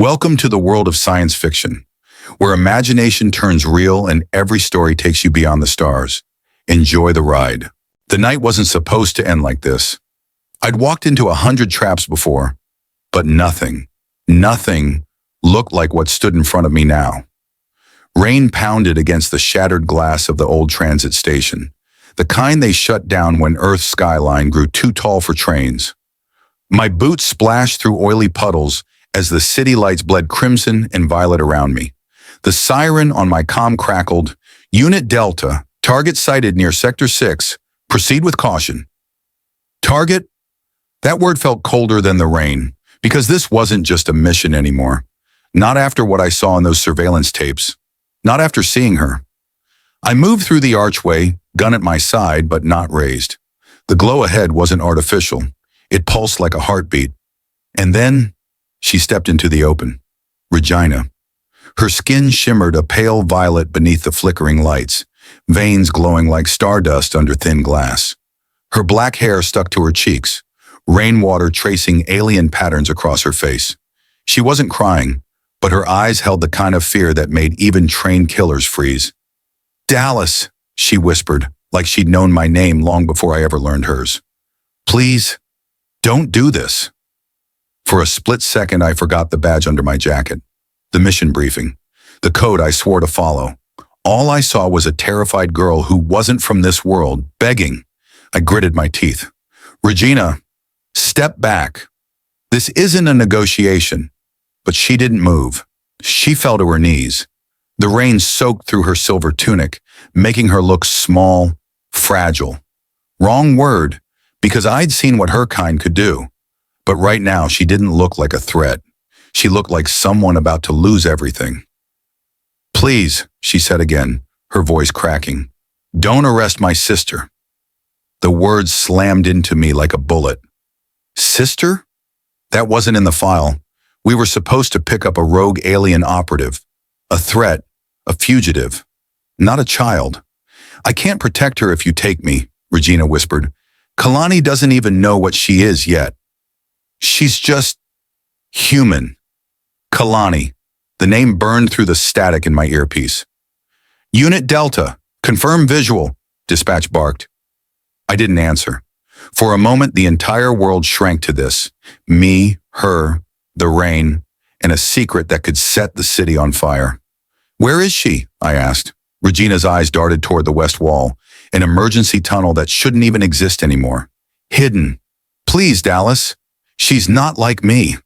Welcome to the world of science fiction, where imagination turns real and every story takes you beyond the stars. Enjoy the ride. The night wasn't supposed to end like this. I'd walked into 100 traps before, but nothing looked like what stood in front of me now. Rain pounded against the shattered glass of the old transit station, the kind they shut down when Earth's skyline grew too tall for trains. My boots splashed through oily puddles as the city lights bled crimson and violet around me. The siren on my comm crackled. Unit Delta, target sighted near Sector 6. Proceed with caution. Target? That word felt colder than the rain, because this wasn't just a mission anymore. Not after what I saw in those surveillance tapes. Not after seeing her. I moved through the archway, gun at my side, but not raised. The glow ahead wasn't artificial. It pulsed like a heartbeat. And then she stepped into the open. Regina. Her skin shimmered a pale violet beneath the flickering lights, veins glowing like stardust under thin glass. Her black hair stuck to her cheeks, rainwater tracing alien patterns across her face. She wasn't crying, but her eyes held the kind of fear that made even trained killers freeze. Dallas, she whispered, like she'd known my name long before I ever learned hers. Please, don't do this. For a split second, I forgot the badge under my jacket, the mission briefing, the code I swore to follow. All I saw was a terrified girl who wasn't from this world, begging. I gritted my teeth. Regina, step back. This isn't a negotiation. But she didn't move. She fell to her knees. The rain soaked through her silver tunic, making her look small, fragile. Wrong word, because I'd seen what her kind could do. But right now, she didn't look like a threat. She looked like someone about to lose everything. Please, she said again, her voice cracking. Don't arrest my sister. The words slammed into me like a bullet. Sister? That wasn't in the file. We were supposed to pick up a rogue alien operative, a threat, a fugitive, not a child. I can't protect her if you take me, Regina whispered. Kalani doesn't even know what she is yet. She's just human. Kalani. The name burned through the static in my earpiece. Unit Delta, confirm visual, dispatch barked. I didn't answer. For a moment, the entire world shrank to this. Me, her, the rain, and a secret that could set the city on fire. Where is she? I asked. Regina's eyes darted toward the west wall, an emergency tunnel that shouldn't even exist anymore. Hidden. Please, Dallas. She's not like me.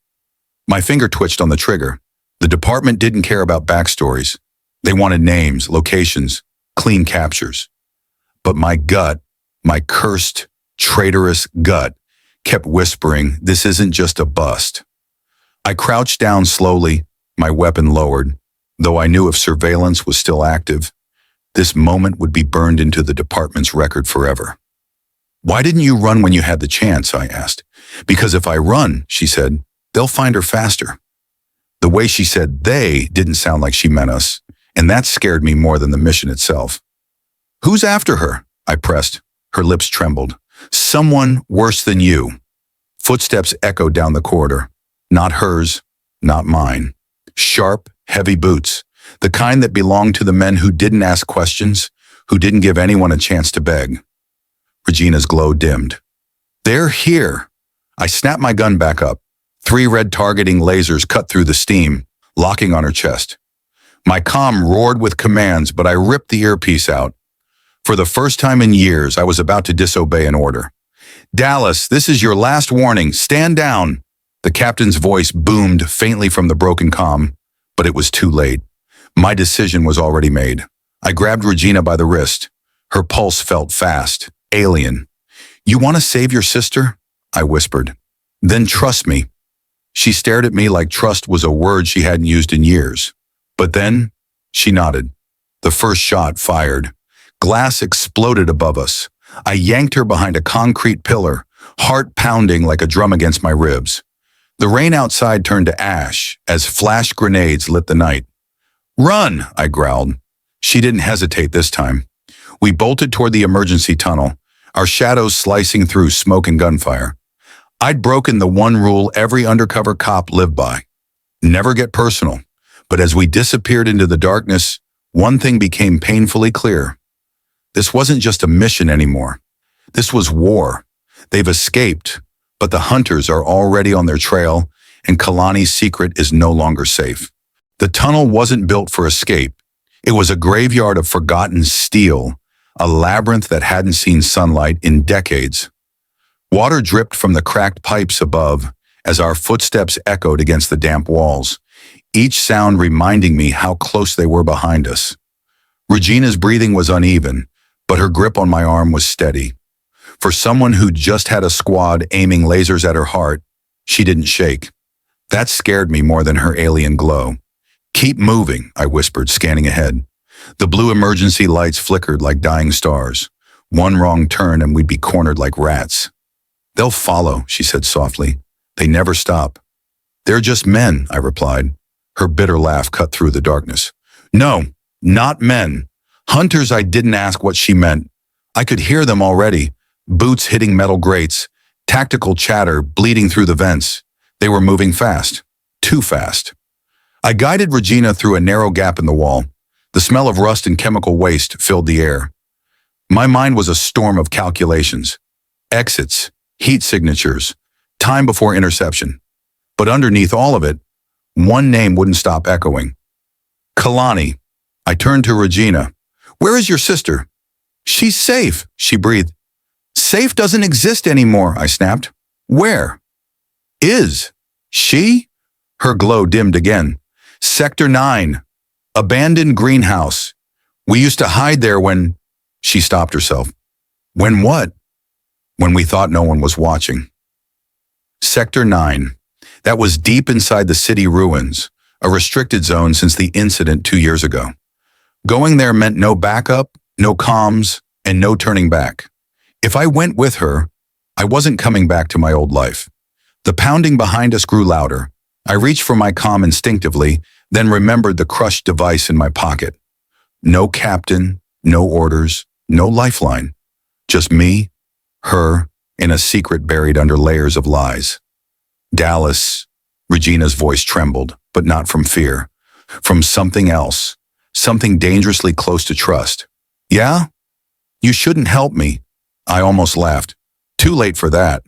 My finger twitched on the trigger. The department didn't care about backstories. They wanted names, locations, clean captures. But my gut, my cursed, traitorous gut, kept whispering, this isn't just a bust. I crouched down slowly, my weapon lowered, though I knew if surveillance was still active, this moment would be burned into the department's record forever. Why didn't you run when you had the chance? I asked. Because if I run, she said, they'll find her faster. The way she said they didn't sound like she meant us, and that scared me more than the mission itself. Who's after her? I pressed. Her lips trembled. Someone worse than you. Footsteps echoed down the corridor. Not hers, not mine. Sharp, heavy boots, the kind that belonged to the men who didn't ask questions, who didn't give anyone a chance to beg. Regina's glow dimmed. They're here. I snapped my gun back up. 3 red targeting lasers cut through the steam, locking on her chest. My comm roared with commands, but I ripped the earpiece out. For the first time in years, I was about to disobey an order. Dallas, this is your last warning. Stand down. The captain's voice boomed faintly from the broken comm, but it was too late. My decision was already made. I grabbed Regina by the wrist. Her pulse felt fast, alien. You want to save your sister? I whispered. Then trust me. She stared at me like trust was a word she hadn't used in years. But then, she nodded. The first shot fired. Glass exploded above us. I yanked her behind a concrete pillar, heart pounding like a drum against my ribs. The rain outside turned to ash as flash grenades lit the night. Run, I growled. She didn't hesitate this time. We bolted toward the emergency tunnel, our shadows slicing through smoke and gunfire. I'd broken the one rule every undercover cop lived by. Never get personal. But as we disappeared into the darkness, one thing became painfully clear. This wasn't just a mission anymore. This was war. They've escaped, but the hunters are already on their trail, and Kalani's secret is no longer safe. The tunnel wasn't built for escape. It was a graveyard of forgotten steel, a labyrinth that hadn't seen sunlight in decades. Water dripped from the cracked pipes above as our footsteps echoed against the damp walls, each sound reminding me how close they were behind us. Regina's breathing was uneven, but her grip on my arm was steady. For someone who just had a squad aiming lasers at her heart, she didn't shake. That scared me more than her alien glow. "Keep moving," I whispered, scanning ahead. The blue emergency lights flickered like dying stars. One wrong turn and we'd be cornered like rats. "They'll follow," she said softly. "They never stop." "They're just men," I replied. Her bitter laugh cut through the darkness. "No, not men. Hunters." I didn't ask what she meant. I could hear them already. Boots hitting metal grates, tactical chatter bleeding through the vents. They were moving fast. Too fast. I guided Regina through a narrow gap in the wall. The smell of rust and chemical waste filled the air. My mind was a storm of calculations. Exits, heat signatures, time before interception. But underneath all of it, one name wouldn't stop echoing. Kalani. I turned to Regina. "Where is your sister?" "She's safe," she breathed. "Safe doesn't exist anymore," I snapped. "Where?" "Is she?" Her glow dimmed again. "Sector 9. Abandoned greenhouse. We used to hide there when—" She stopped herself. "When what?" "When we thought no one was watching." Sector 9. That was deep inside the city ruins, a restricted zone since the incident 2 years ago. Going there meant no backup, no comms, and no turning back. If I went with her, I wasn't coming back to my old life. The pounding behind us grew louder. I reached for my comm instinctively, then remembered the crushed device in my pocket. No captain, no orders, no lifeline. Just me, her, and a secret buried under layers of lies. "Dallas." Regina's voice trembled, but not from fear. From something else. Something dangerously close to trust. "Yeah? You shouldn't help me." I almost laughed. Too late for that.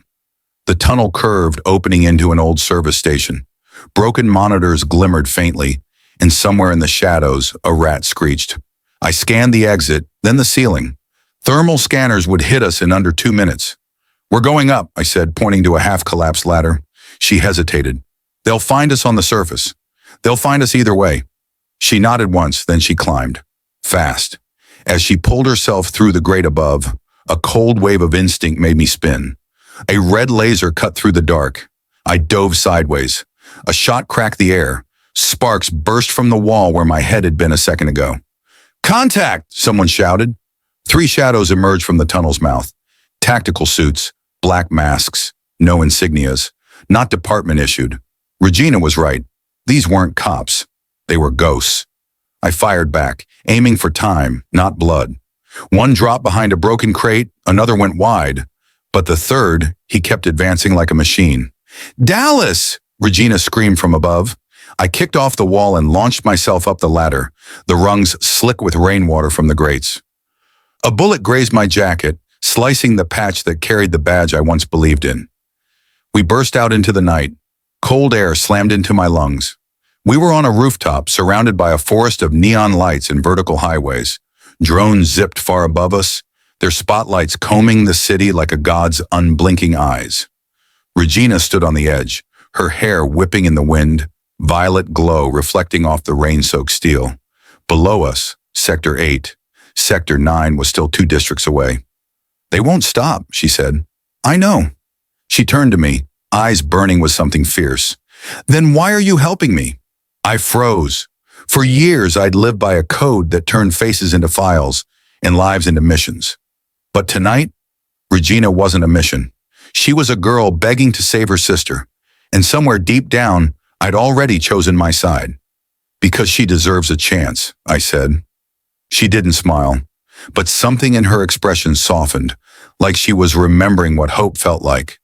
The tunnel curved, opening into an old service station. Broken monitors glimmered faintly, and somewhere in the shadows, a rat screeched. I scanned the exit, then the ceiling. Thermal scanners would hit us in under 2 minutes. "We're going up," I said, pointing to a half-collapsed ladder. She hesitated. "They'll find us on the surface. They'll find us either way." She nodded once, then she climbed. Fast. As she pulled herself through the grate above, a cold wave of instinct made me spin. A red laser cut through the dark. I dove sideways. A shot cracked the air. Sparks burst from the wall where my head had been a second ago. "Contact!" someone shouted. 3 shadows emerged from the tunnel's mouth. Tactical suits, black masks, no insignias, not department issued. Regina was right. These weren't cops. They were ghosts. I fired back, aiming for time, not blood. One dropped behind a broken crate, another went wide. But the third, he kept advancing like a machine. "Dallas!" Regina screamed from above. I kicked off the wall and launched myself up the ladder, the rungs slick with rainwater from the grates. A bullet grazed my jacket, slicing the patch that carried the badge I once believed in. We burst out into the night. Cold air slammed into my lungs. We were on a rooftop surrounded by a forest of neon lights and vertical highways. Drones zipped far above us, their spotlights combing the city like a god's unblinking eyes. Regina stood on the edge, her hair whipping in the wind, violet glow reflecting off the rain-soaked steel. Below us, Sector 8. Sector 9 was still 2 districts away. "They won't stop," she said. "I know." She turned to me, eyes burning with something fierce. "Then why are you helping me?" I froze. For years, I'd lived by a code that turned faces into files and lives into missions. But tonight, Regina wasn't a mission. She was a girl begging to save her sister. And somewhere deep down, I'd already chosen my side. "Because she deserves a chance," I said. She didn't smile, but something in her expression softened, like she was remembering what hope felt like.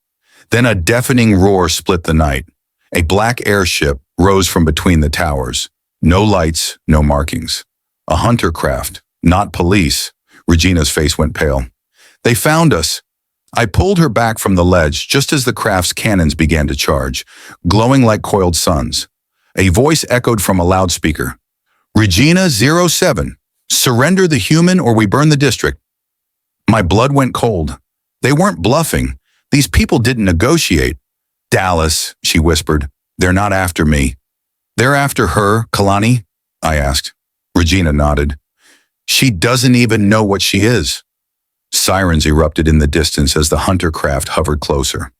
Then a deafening roar split the night. A black airship, rose from between the towers. No lights, no markings. A hunter craft, not police. Regina's face went pale. They found us. I pulled her back from the ledge just as the craft's cannons began to charge, glowing like coiled suns. A voice echoed from a loudspeaker. Regina 07, surrender the human or we burn the district. My blood went cold. They weren't bluffing. These people didn't negotiate. Dallas, she whispered, they're not after me. They're after her, Kalani? I asked. Regina nodded. She doesn't even know what she is. Sirens erupted in the distance as the hunter craft hovered closer.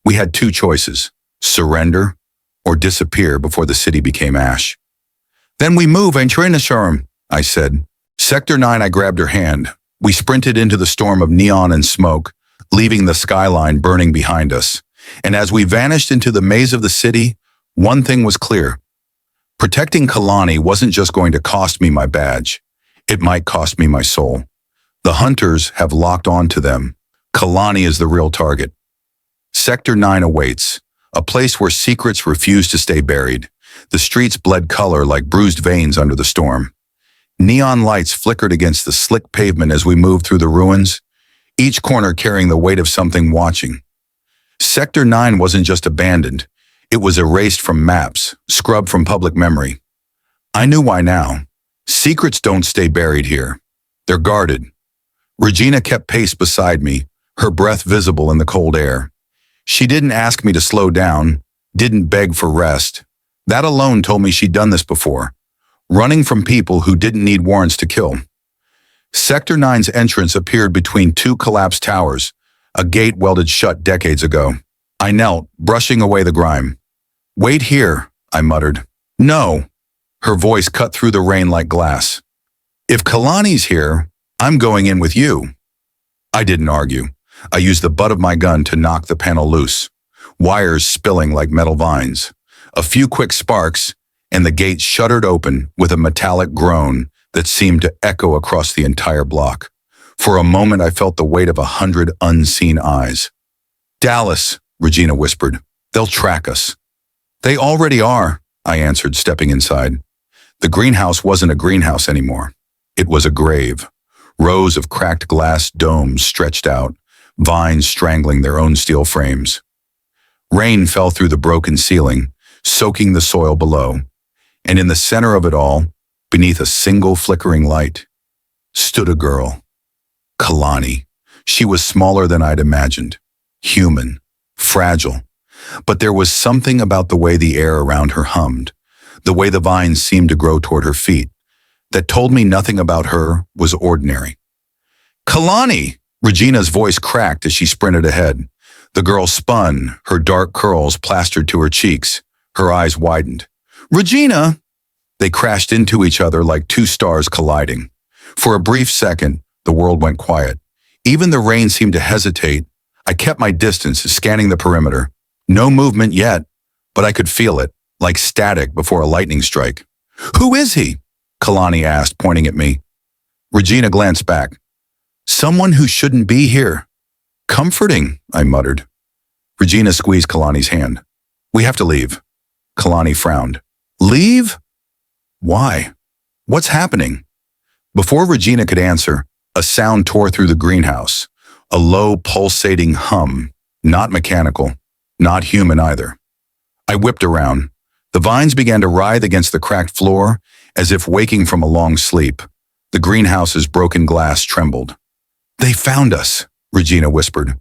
We had two choices, surrender or disappear before the city became ash. Then we move and Trinasharam, I said. Sector 9, I grabbed her hand. We sprinted into the storm of neon and smoke, leaving the skyline burning behind us. And as we vanished into the maze of the city, one thing was clear. Protecting Kalani wasn't just going to cost me my badge. It might cost me my soul. The hunters have locked on to them. Kalani is the real target. Sector 9 awaits, a place where secrets refuse to stay buried. The streets bled color like bruised veins under the storm. Neon lights flickered against the slick pavement as we moved through the ruins, each corner carrying the weight of something watching. Sector 9 wasn't just abandoned. It was erased from maps, scrubbed from public memory. I knew why now. Secrets don't stay buried here. They're guarded. Regina kept pace beside me, her breath visible in the cold air. She didn't ask me to slow down, didn't beg for rest. That alone told me she'd done this before, running from people who didn't need warrants to kill. Sector 9's entrance appeared between two collapsed towers, a gate welded shut decades ago. I knelt, brushing away the grime. Wait here, I muttered. No. Her voice cut through the rain like glass. If Kalani's here, I'm going in with you. I didn't argue. I used the butt of my gun to knock the panel loose, wires spilling like metal vines. A few quick sparks, and the gate shuddered open with a metallic groan that seemed to echo across the entire block. For a moment, I felt the weight of 100 unseen eyes. Dallas, Regina whispered. They'll track us. They already are, I answered, stepping inside. The greenhouse wasn't a greenhouse anymore. It was a grave. Rows of cracked glass domes stretched out, vines strangling their own steel frames. Rain fell through the broken ceiling, soaking the soil below. And in the center of it all, beneath a single flickering light, stood a girl. Kalani. She was smaller than I'd imagined. Human. Fragile. But there was something about the way the air around her hummed, the way the vines seemed to grow toward her feet, that told me nothing about her was ordinary. Kalani! Regina's voice cracked as she sprinted ahead. The girl spun, her dark curls plastered to her cheeks. Her eyes widened. Regina! They crashed into each other like two stars colliding. For a brief second, the world went quiet. Even the rain seemed to hesitate. I kept my distance, scanning the perimeter. No movement yet, but I could feel it, like static before a lightning strike. Who is he? Kalani asked, pointing at me. Regina glanced back. Someone who shouldn't be here. Comforting, I muttered. Regina squeezed Kalani's hand. We have to leave. Kalani frowned. Leave? Why? What's happening? Before Regina could answer, a sound tore through the greenhouse. A low, pulsating hum, not mechanical, not human either. I whipped around. The vines began to writhe against the cracked floor, as if waking from a long sleep. The greenhouse's broken glass trembled. They found us, Regina whispered.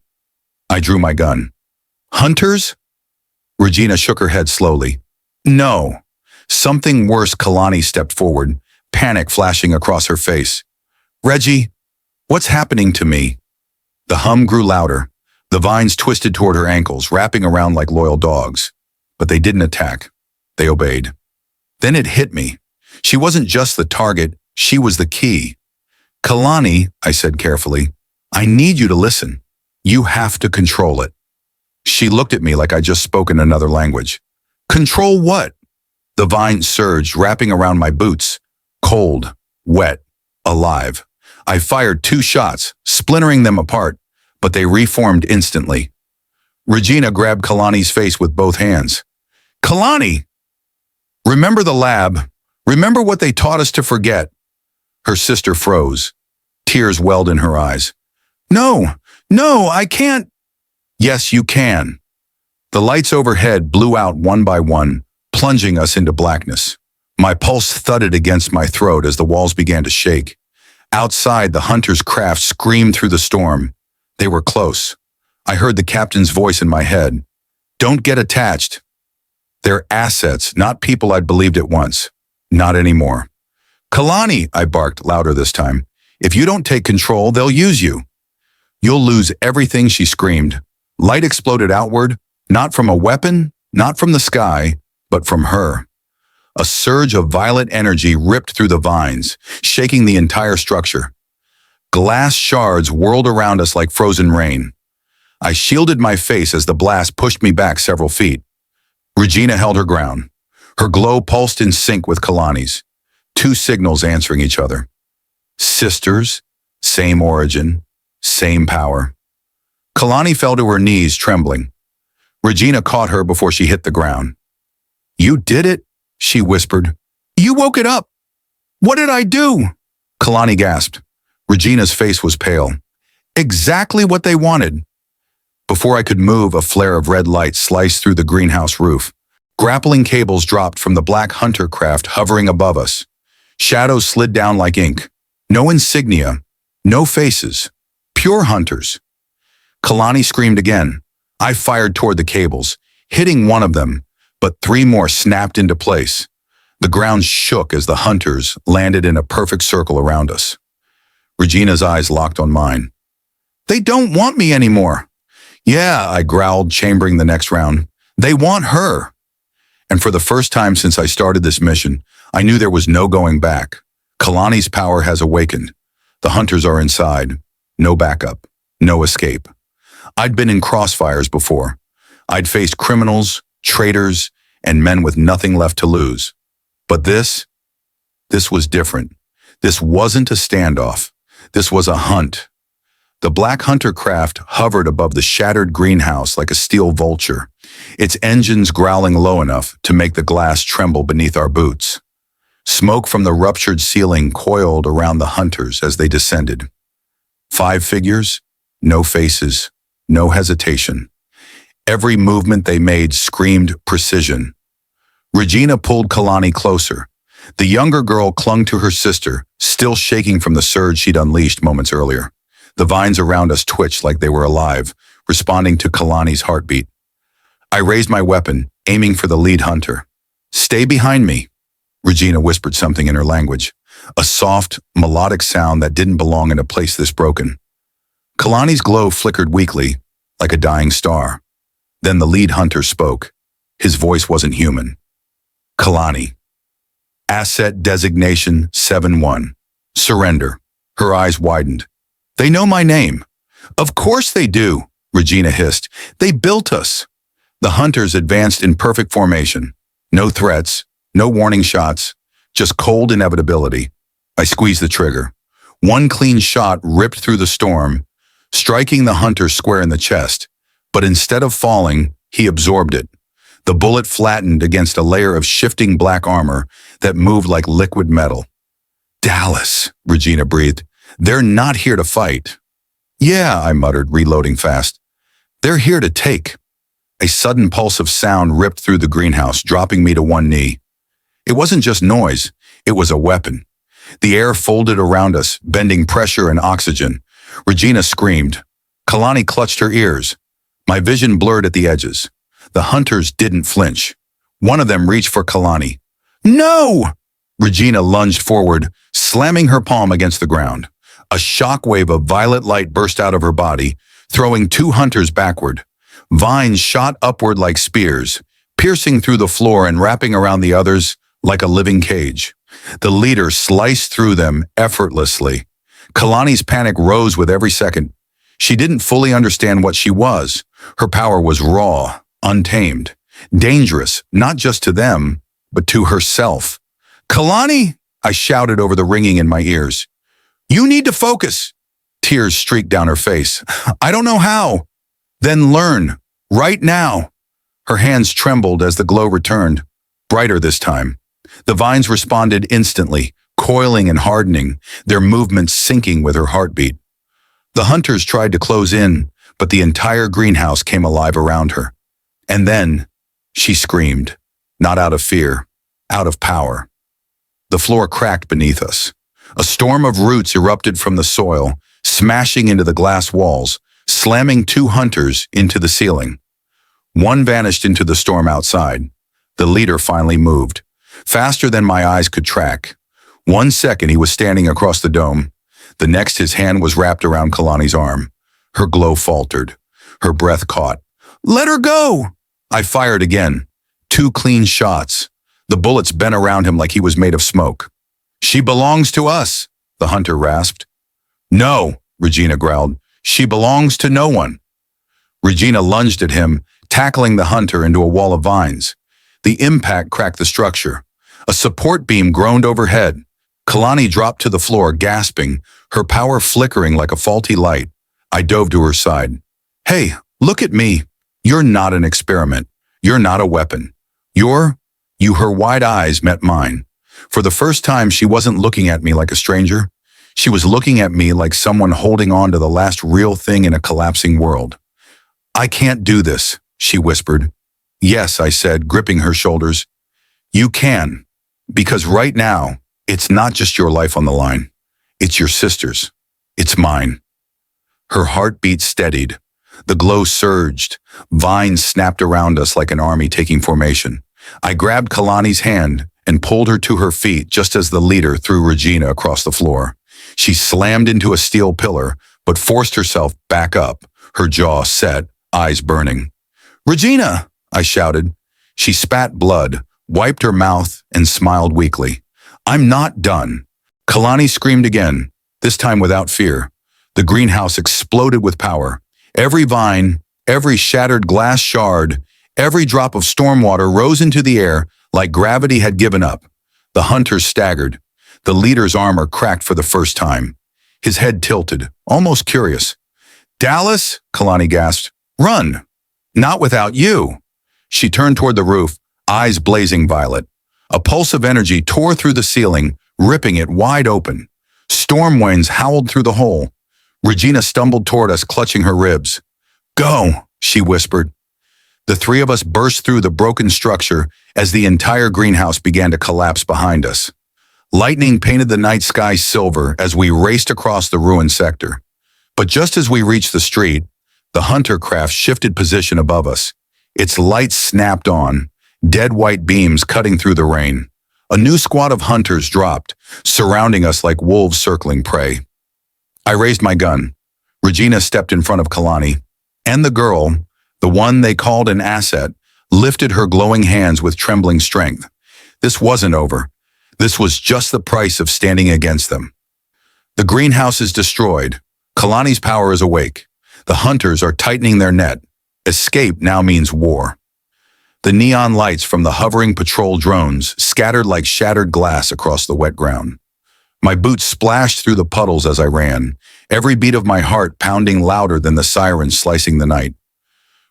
I drew my gun. Hunters? Regina shook her head slowly. No. Something worse. Kalani stepped forward, panic flashing across her face. Reggie, what's happening to me? The hum grew louder. The vines twisted toward her ankles, wrapping around like loyal dogs. But they didn't attack. They obeyed. Then it hit me. She wasn't just the target, she was the key. Kalani, I said carefully, I need you to listen. You have to control it. She looked at me like I'd just spoken another language. Control what? The vines surged, wrapping around my boots. Cold, wet, alive. I fired 2 shots, splintering them apart, but they reformed instantly. Regina grabbed Kalani's face with both hands. Kalani! Remember the lab. Remember what they taught us to forget. Her sister froze. Tears welled in her eyes. No, no, I can't. Yes, you can. The lights overhead blew out one by one, plunging us into blackness. My pulse thudded against my throat as the walls began to shake. Outside, the hunter's craft screamed through the storm. They were close. I heard the captain's voice in my head. Don't get attached. They're assets, not people I'd believed at once. Not anymore. Kalani, I barked louder this time. If you don't take control, they'll use you. You'll lose everything, she screamed. Light exploded outward, not from a weapon, not from the sky, but from her. A surge of violet energy ripped through the vines, shaking the entire structure. Glass shards whirled around us like frozen rain. I shielded my face as the blast pushed me back several feet. Regina held her ground. Her glow pulsed in sync with Kalani's, two signals answering each other. Sisters, same origin, same power. Kalani fell to her knees, trembling. Regina caught her before she hit the ground. You did it, she whispered. You woke it up. What did I do? Kalani gasped. Regina's face was pale. Exactly what they wanted. Before I could move, a flare of red light sliced through the greenhouse roof. Grappling cables dropped from the black hunter craft hovering above us. Shadows slid down like ink. No insignia, no faces. Pure hunters. Kalani screamed again. I fired toward the cables, hitting one of them, but three more snapped into place. The ground shook as the hunters landed in a perfect circle around us. Regina's eyes locked on mine. They don't want me anymore. Yeah, I growled, chambering the next round. They want her. And for the first time since I started this mission, I knew there was no going back. Kalani's power has awakened. The hunters are inside. No backup. No escape. I'd been in crossfires before. I'd faced criminals, traitors, and men with nothing left to lose. But this was different. This wasn't a standoff. This was a hunt. The black hunter craft hovered above the shattered greenhouse like a steel vulture, its engines growling low enough to make the glass tremble beneath our boots. Smoke from the ruptured ceiling coiled around the hunters as they descended. 5 figures, no faces, no hesitation. Every movement they made screamed precision. Regina pulled Kalani closer. The younger girl clung to her sister, still shaking from the surge she'd unleashed moments earlier. The vines around us twitched like they were alive, responding to Kalani's heartbeat. I raised my weapon, aiming for the lead hunter. Stay behind me. Regina whispered something in her language, a soft, melodic sound that didn't belong in a place this broken. Kalani's glow flickered weakly, like a dying star. Then the lead hunter spoke. His voice wasn't human. Kalani. Asset designation 7-1. Surrender. Her eyes widened. They know my name. Of course they do, Regina hissed. They built us. The hunters advanced in perfect formation. No threats, no warning shots, just cold inevitability. I squeezed the trigger. One clean shot ripped through the storm, striking the hunter square in the chest. But instead of falling, he absorbed it. The bullet flattened against a layer of shifting black armor that moved like liquid metal. Dallas, Regina breathed. They're not here to fight. Yeah, I muttered, reloading fast. They're here to take. A sudden pulse of sound ripped through the greenhouse, dropping me to one knee. It wasn't just noise, it was a weapon. The air folded around us, bending pressure and oxygen. Regina screamed. Kalani clutched her ears. My vision blurred at the edges. The hunters didn't flinch. One of them reached for Kalani. No! Regina lunged forward, slamming her palm against the ground. A shockwave of violet light burst out of her body, throwing 2 hunters backward. Vines shot upward like spears, piercing through the floor and wrapping around the others like a living cage. The leader sliced through them effortlessly. Kalani's panic rose with every second. She didn't fully understand what she was. Her power was raw, untamed, dangerous, not just to them, but to herself. Kalani, I shouted over the ringing in my ears. You need to focus. Tears streaked down her face. I don't know how. Then learn, right now. Her hands trembled as the glow returned, brighter this time. The vines responded instantly, coiling and hardening, their movements syncing with her heartbeat. The hunters tried to close in, but the entire greenhouse came alive around her. And then, she screamed, not out of fear, out of power. The floor cracked beneath us. A storm of roots erupted from the soil, smashing into the glass walls, slamming two hunters into the ceiling. One vanished into the storm outside. The leader finally moved, faster than my eyes could track. 1 second he was standing across the dome. The next his hand was wrapped around Kalani's arm. Her glow faltered. Her breath caught. "Let her go!" I fired again. 2 clean shots. The bullets bent around him like he was made of smoke. "She belongs to us," the hunter rasped. "No," Regina growled. "She belongs to no one." Regina lunged at him, tackling the hunter into a wall of vines. The impact cracked the structure. A support beam groaned overhead. Kalani dropped to the floor, gasping, her power flickering like a faulty light. I dove to her side. "Hey, look at me. You're not an experiment. You're not a weapon. Her wide eyes met mine. For the first time, she wasn't looking at me like a stranger. She was looking at me like someone holding on to the last real thing in a collapsing world. "I can't do this," she whispered. "Yes," I said, gripping her shoulders. "You can. Because right now, it's not just your life on the line. It's your sister's. It's mine." Her heartbeat steadied. The glow surged. Vines snapped around us like an army taking formation. I grabbed Kalani's hand and pulled her to her feet just as the leader threw Regina across the floor. She slammed into a steel pillar, but forced herself back up, her jaw set, eyes burning. "Regina!" I shouted. She spat blood, wiped her mouth, and smiled weakly. "I'm not done." Kalani screamed again, this time without fear. The greenhouse exploded with power. Every vine, every shattered glass shard, every drop of stormwater rose into the air like gravity had given up. The hunters staggered. The leader's armor cracked for the first time. His head tilted, almost curious. "Dallas," Kalani gasped. "Run!" "Not without you." She turned toward the roof, eyes blazing violet. A pulse of energy tore through the ceiling, ripping it wide open. Storm winds howled through the hole. Regina stumbled toward us, clutching her ribs. "Go," she whispered. The 3 of us burst through the broken structure as the entire greenhouse began to collapse behind us. Lightning painted the night sky silver as we raced across the ruined sector. But just as we reached the street, the hunter craft shifted position above us. Its lights snapped on, dead white beams cutting through the rain. A new squad of hunters dropped, surrounding us like wolves circling prey. I raised my gun. Regina stepped in front of Kalani, and the girl, the one they called an asset, lifted her glowing hands with trembling strength. This wasn't over. This was just the price of standing against them. The greenhouse is destroyed. Kalani's power is awake. The hunters are tightening their net. Escape now means war. The neon lights from the hovering patrol drones scattered like shattered glass across the wet ground. My boots splashed through the puddles as I ran, every beat of my heart pounding louder than the sirens slicing the night.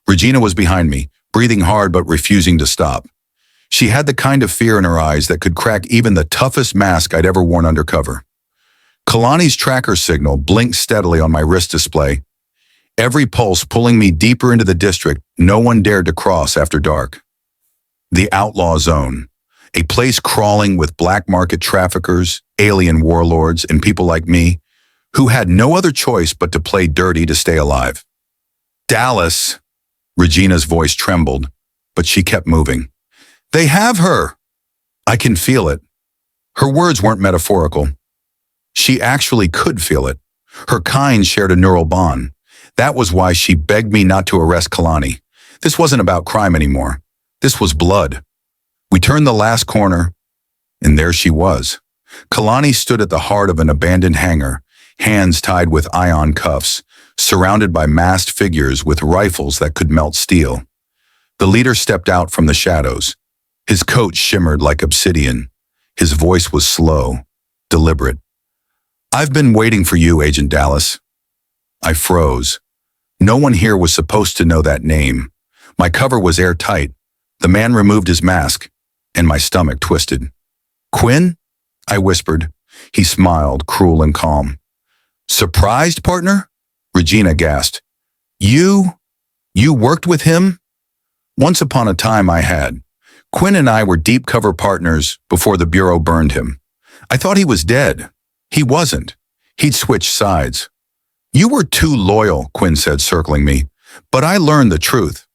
Regina was behind me, breathing hard but refusing to stop. She had the kind of fear in her eyes that could crack even the toughest mask I'd ever worn undercover. Kalani's tracker signal blinked steadily on my wrist display, every pulse pulling me deeper into the district no one dared to cross after dark. The outlaw zone, a place crawling with black market traffickers, alien warlords, and people like me, who had no other choice but to play dirty to stay alive. "Dallas," Regina's voice trembled, but she kept moving. "They have her!" I can feel it. Her words weren't metaphorical. She actually could feel it. Her kind shared a neural bond. That was why she begged me not to arrest Kalani. This wasn't about crime anymore. This was blood. We turned the last corner, and there she was. Kalani stood at the heart of an abandoned hangar, hands tied with ion cuffs, surrounded by masked figures with rifles that could melt steel. The leader stepped out from the shadows. His coat shimmered like obsidian. His voice was slow, deliberate. "I've been waiting for you, Agent Dallas." I froze. No one here was supposed to know that name. My cover was airtight. The man removed his mask, and my stomach twisted. Quinn? I whispered. He smiled, cruel and calm. Surprised, partner? Regina gasped. You worked with him? Once upon a time I had. Quinn and I were deep cover partners before the Bureau burned him. I thought he was dead. He wasn't. He'd switched sides. You were too loyal, Quinn said, circling me. But I learned the truth.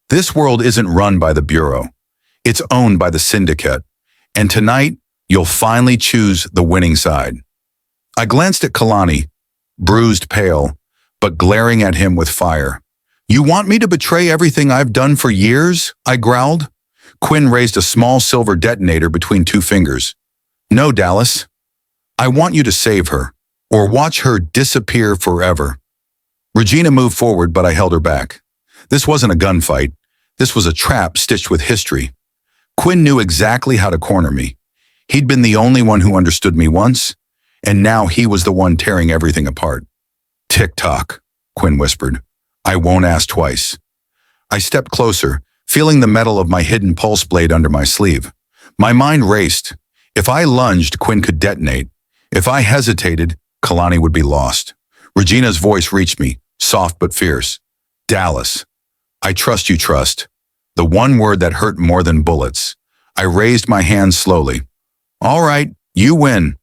This world isn't run by the Bureau. It's owned by the Syndicate. And tonight, you'll finally choose the winning side. I glanced at Kalani, bruised, pale, but glaring at him with fire. You want me to betray everything I've done for years? I growled. Quinn raised a small silver detonator between two fingers. No, Dallas. I want you to save her, or watch her disappear forever. Regina moved forward, but I held her back. This wasn't a gunfight. This was a trap stitched with history. Quinn knew exactly how to corner me. He'd been the only one who understood me once, and now he was the one tearing everything apart. Tick-tock, Quinn whispered. I won't ask twice. I stepped closer, feeling the metal of my hidden pulse blade under my sleeve. My mind raced. If I lunged, Quinn could detonate. If I hesitated, Kalani would be lost. Regina's voice reached me, soft but fierce. Dallas, I trust you trust. The one word that hurt more than bullets. I raised my hand slowly. All right, you win.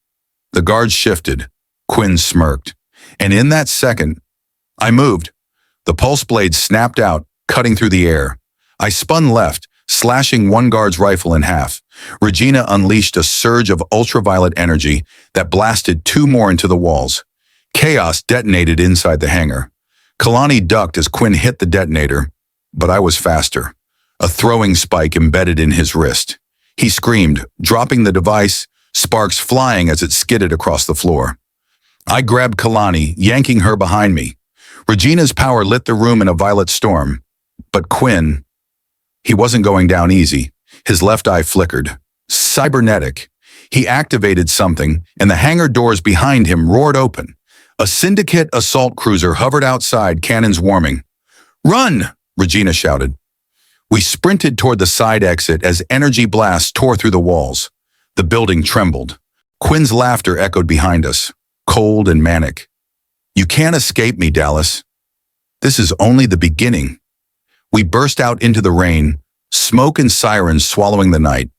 The guards shifted. Quinn smirked. And in that second, I moved. The pulse blade snapped out, cutting through the air. I spun left, slashing one guard's rifle in half. Regina unleashed a surge of ultraviolet energy that blasted two more into the walls. Chaos detonated inside the hangar. Kalani ducked as Quinn hit the detonator, but I was faster. A throwing spike embedded in his wrist. He screamed, dropping the device, sparks flying as it skidded across the floor. I grabbed Kalani, yanking her behind me. Regina's power lit the room in a violet storm. But Quinn, he wasn't going down easy. His left eye flickered. Cybernetic. He activated something, and the hangar doors behind him roared open. A Syndicate assault cruiser hovered outside, cannons warming. Run! Regina shouted. We sprinted toward the side exit as energy blasts tore through the walls. The building trembled. Quinn's laughter echoed behind us, cold and manic. You can't escape me, Dallas. This is only the beginning. We burst out into the rain, smoke and sirens swallowing the night.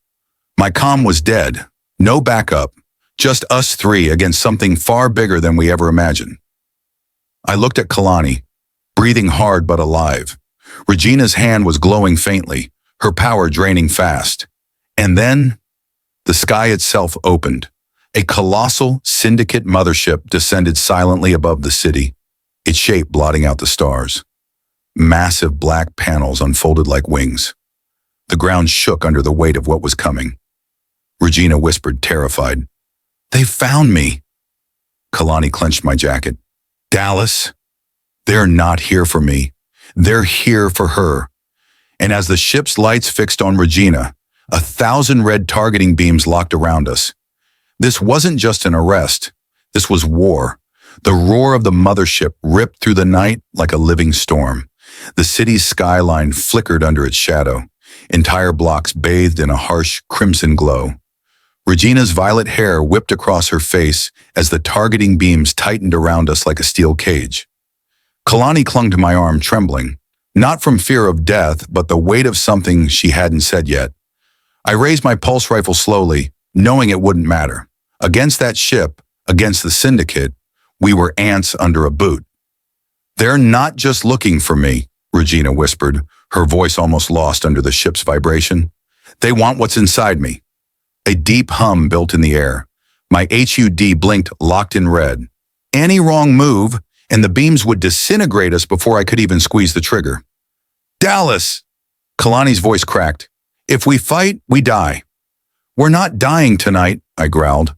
My comm was dead, no backup, just us three against something far bigger than we ever imagined. I looked at Kalani, breathing hard but alive. Regina's hand was glowing faintly, her power draining fast. And then, the sky itself opened. A colossal Syndicate mothership descended silently above the city, its shape blotting out the stars. Massive black panels unfolded like wings. The ground shook under the weight of what was coming. Regina whispered, terrified. They found me. Kalani clenched my jacket. Dallas, they're not here for me. They're here for her. And as the ship's lights fixed on Regina, 1,000 red targeting beams locked around us. This wasn't just an arrest. This was war. The roar of the mothership ripped through the night like a living storm. The city's skyline flickered under its shadow, entire blocks bathed in a harsh crimson glow. Regina's violet hair whipped across her face as the targeting beams tightened around us like a steel cage. Kalani clung to my arm, trembling, not from fear of death, but the weight of something she hadn't said yet. I raised my pulse rifle slowly, knowing it wouldn't matter. Against that ship, against the Syndicate, we were ants under a boot. They're not just looking for me, Regina whispered, her voice almost lost under the ship's vibration. They want what's inside me. A deep hum built in the air. My HUD blinked, locked in red. Any wrong move, and the beams would disintegrate us before I could even squeeze the trigger. Dallas! Kalani's voice cracked. If we fight, we die. We're not dying tonight, I growled.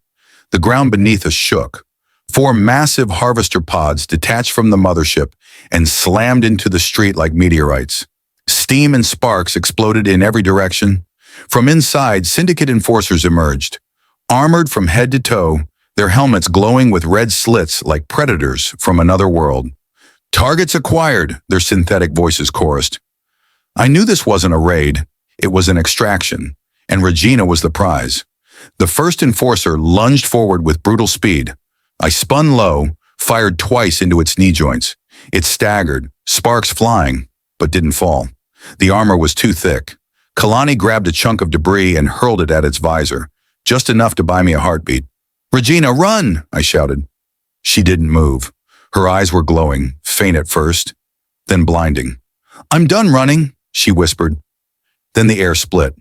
The ground beneath us shook. 4 massive harvester pods detached from the mothership and slammed into the street like meteorites. Steam and sparks exploded in every direction. From inside, Syndicate enforcers emerged. Armored from head to toe, their helmets glowing with red slits like predators from another world. Targets acquired, their synthetic voices chorused. I knew this wasn't a raid. It was an extraction, and Regina was the prize. The first enforcer lunged forward with brutal speed. I spun low, fired twice into its knee joints. It staggered, sparks flying, but didn't fall. The armor was too thick. Kalani grabbed a chunk of debris and hurled it at its visor, just enough to buy me a heartbeat. "Regina, run!" I shouted. She didn't move. Her eyes were glowing, faint at first, then blinding. "I'm done running," she whispered. Then the air split.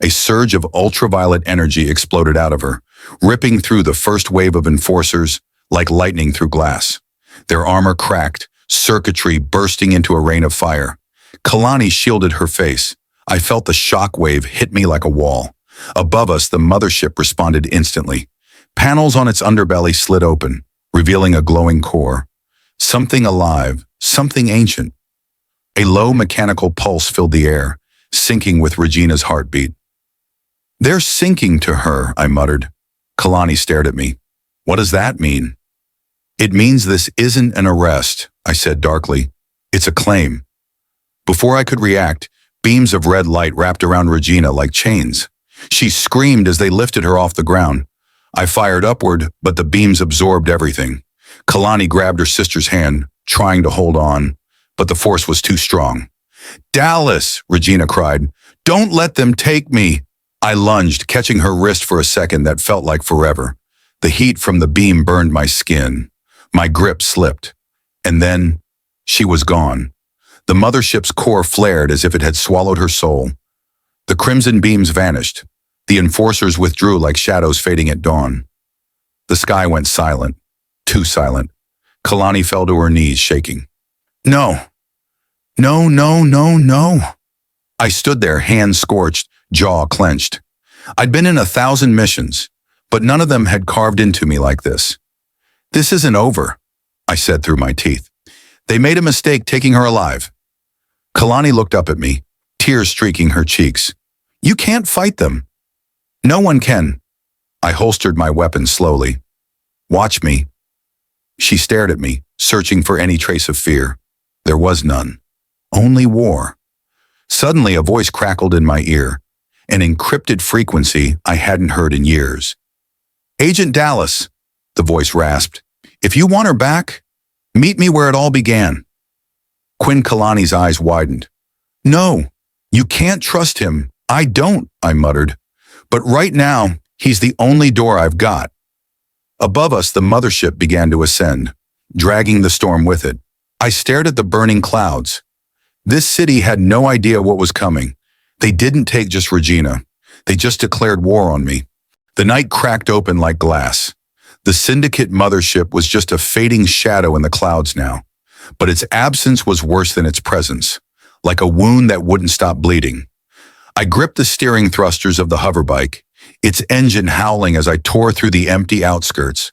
A surge of ultraviolet energy exploded out of her, ripping through the first wave of enforcers like lightning through glass. Their armor cracked, circuitry bursting into a rain of fire. Kalani shielded her face. I felt the shock wave hit me like a wall. Above us, the mothership responded instantly. Panels on its underbelly slid open, revealing a glowing core. Something alive, something ancient. A low mechanical pulse filled the air, syncing with Regina's heartbeat. "They're syncing to her," I muttered. Kalani stared at me. "What does that mean?" "It means this isn't an arrest," I said darkly. "It's a claim." Before I could react, beams of red light wrapped around Regina like chains. She screamed as they lifted her off the ground. I fired upward, but the beams absorbed everything. Kalani grabbed her sister's hand, trying to hold on, but the force was too strong. "Dallas!" Regina cried. "Don't let them take me!" I lunged, catching her wrist for a second that felt like forever. The heat from the beam burned my skin. My grip slipped. And then, she was gone. The mothership's core flared as if it had swallowed her soul. The crimson beams vanished. The enforcers withdrew like shadows fading at dawn. The sky went silent. Too silent. Kalani fell to her knees, shaking. "No. No, no, no, no." I stood there, hands scorched, jaw clenched. I'd been in 1,000 missions, but none of them had carved into me like this. "This isn't over," I said through my teeth. "They made a mistake taking her alive." Kalani looked up at me, tears streaking her cheeks. "You can't fight them." "No one can." I holstered my weapon slowly. "Watch me." She stared at me, searching for any trace of fear. There was none. Only war. Suddenly, a voice crackled in my ear, an encrypted frequency I hadn't heard in years. "Agent Dallas," the voice rasped. "If you want her back, meet me where it all began." Quinn Kalani's eyes widened. "No, you can't trust him." "I don't," I muttered. "But right now, he's the only door I've got." Above us, the mothership began to ascend, dragging the storm with it. I stared at the burning clouds. This city had no idea what was coming. They didn't take just Regina. They just declared war on me. The night cracked open like glass. The Syndicate mothership was just a fading shadow in the clouds now. But its absence was worse than its presence, like a wound that wouldn't stop bleeding. I gripped the steering thrusters of the hoverbike, its engine howling as I tore through the empty outskirts.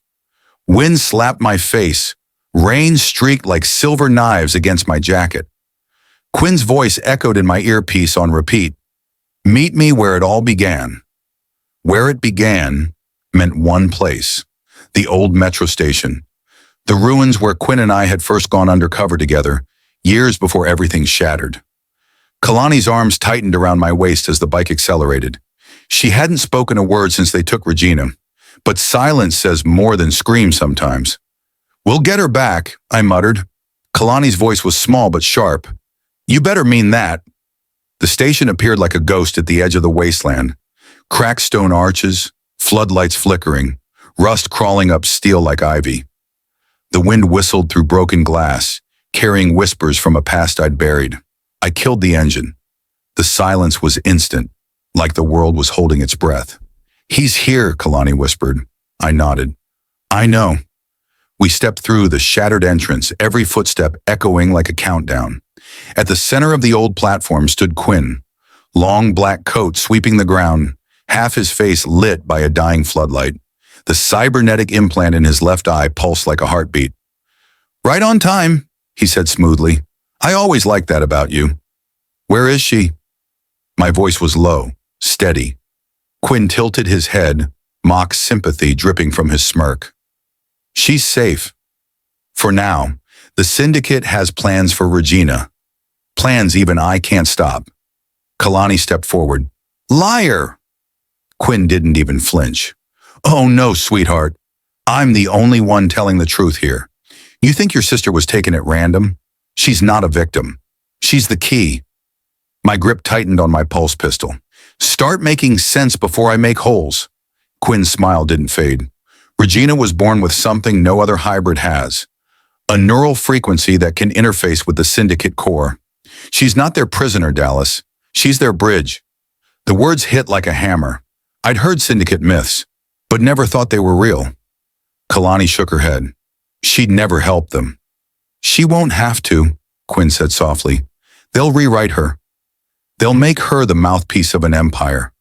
Wind slapped my face. Rain streaked like silver knives against my jacket. Quinn's voice echoed in my earpiece on repeat. "Meet me where it all began." Where it began meant one place, the old metro station, the ruins where Quinn and I had first gone undercover together, years before everything shattered. Kalani's arms tightened around my waist as the bike accelerated. She hadn't spoken a word since they took Regina, but silence says more than screams sometimes. "We'll get her back," I muttered. Kalani's voice was small but sharp. "You better mean that." The station appeared like a ghost at the edge of the wasteland. Cracked stone arches, floodlights flickering, rust crawling up steel like ivy. The wind whistled through broken glass, carrying whispers from a past I'd buried. I killed the engine. The silence was instant, like the world was holding its breath. "He's here," Kalani whispered. I nodded. "I know." We stepped through the shattered entrance, every footstep echoing like a countdown. At the center of the old platform stood Quinn, long black coat sweeping the ground, half his face lit by a dying floodlight. The cybernetic implant in his left eye pulsed like a heartbeat. "Right on time," he said smoothly. "I always liked that about you." "Where is she?" My voice was low, steady. Quinn tilted his head, mock sympathy dripping from his smirk. "She's safe. For now, the Syndicate has plans for Regina. Plans even I can't stop." Kalani stepped forward. "Liar!" Quinn didn't even flinch. Oh no, sweetheart. I'm the only one telling the truth here. You think your sister was taken at random? She's not a victim. She's the key. My grip tightened on my pulse pistol. Start making sense before I make holes. Quinn's smile didn't fade. Regina was born with something no other hybrid has. A neural frequency that can interface with the Syndicate core. She's not their prisoner, Dallas. She's their bridge. The words hit like a hammer. I'd heard Syndicate myths, but never thought they were real. Kalani shook her head. She'd never help them. She won't have to, Quinn said softly. They'll rewrite her. They'll make her the mouthpiece of an empire.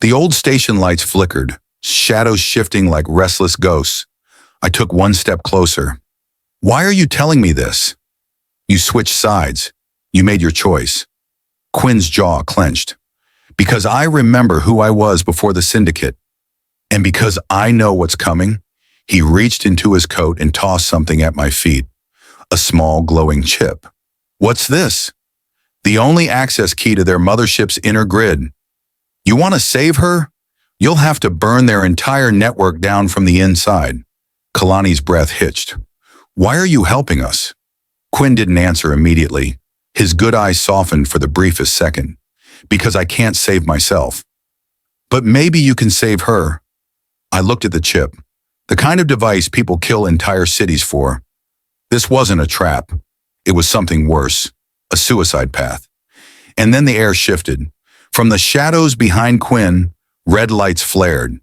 The old station lights flickered, shadows shifting like restless ghosts. I took one step closer. Why are you telling me this? You switched sides. You made your choice. Quinn's jaw clenched. Because I remember who I was before the Syndicate. And because I know what's coming, he reached into his coat and tossed something at my feet. A small glowing chip. What's this? The only access key to their mothership's inner grid. You want to save her? You'll have to burn their entire network down from the inside. Kalani's breath hitched. Why are you helping us? Quinn didn't answer immediately. His good eyes softened for the briefest second. Because I can't save myself. But maybe you can save her. I looked at the chip. The kind of device people kill entire cities for. This wasn't a trap. It was something worse. A suicide path. And then the air shifted. From the shadows behind Quinn, red lights flared.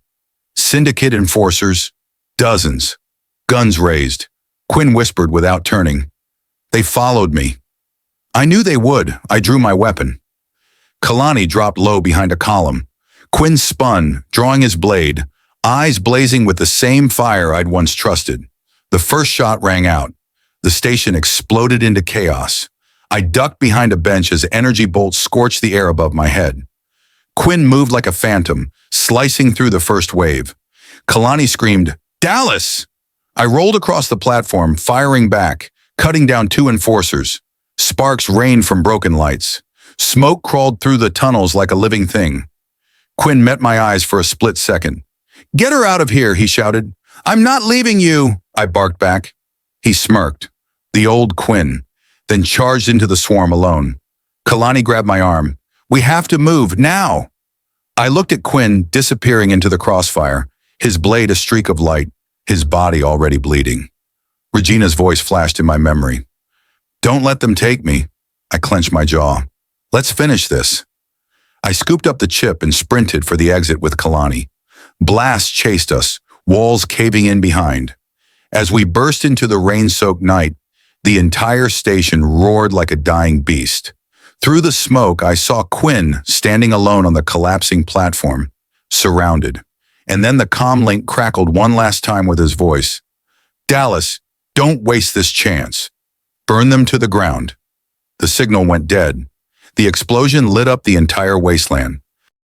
Syndicate enforcers. Dozens. Guns raised. Quinn whispered without turning. They followed me. I knew they would. I drew my weapon. Kalani dropped low behind a column. Quinn spun, drawing his blade, eyes blazing with the same fire I'd once trusted. The first shot rang out. The station exploded into chaos. I ducked behind a bench as energy bolts scorched the air above my head. Quinn moved like a phantom, slicing through the first wave. Kalani screamed, Dallas! I rolled across the platform, firing back, cutting down two enforcers. Sparks rained from broken lights. Smoke crawled through the tunnels like a living thing. Quinn met my eyes for a split second. Get her out of here, he shouted. I'm not leaving you, I barked back. He smirked. The old Quinn, then charged into the swarm alone. Kalani grabbed my arm. We have to move, now! I looked at Quinn disappearing into the crossfire, his blade a streak of light, his body already bleeding. Regina's voice flashed in my memory. Don't let them take me. I clenched my jaw. Let's finish this. I scooped up the chip and sprinted for the exit with Kalani. Blasts chased us, walls caving in behind. As we burst into the rain-soaked night, the entire station roared like a dying beast. Through the smoke, I saw Quinn standing alone on the collapsing platform, surrounded. And then the comm link crackled one last time with his voice. Dallas, don't waste this chance. Burn them to the ground. The signal went dead. The explosion lit up the entire wasteland.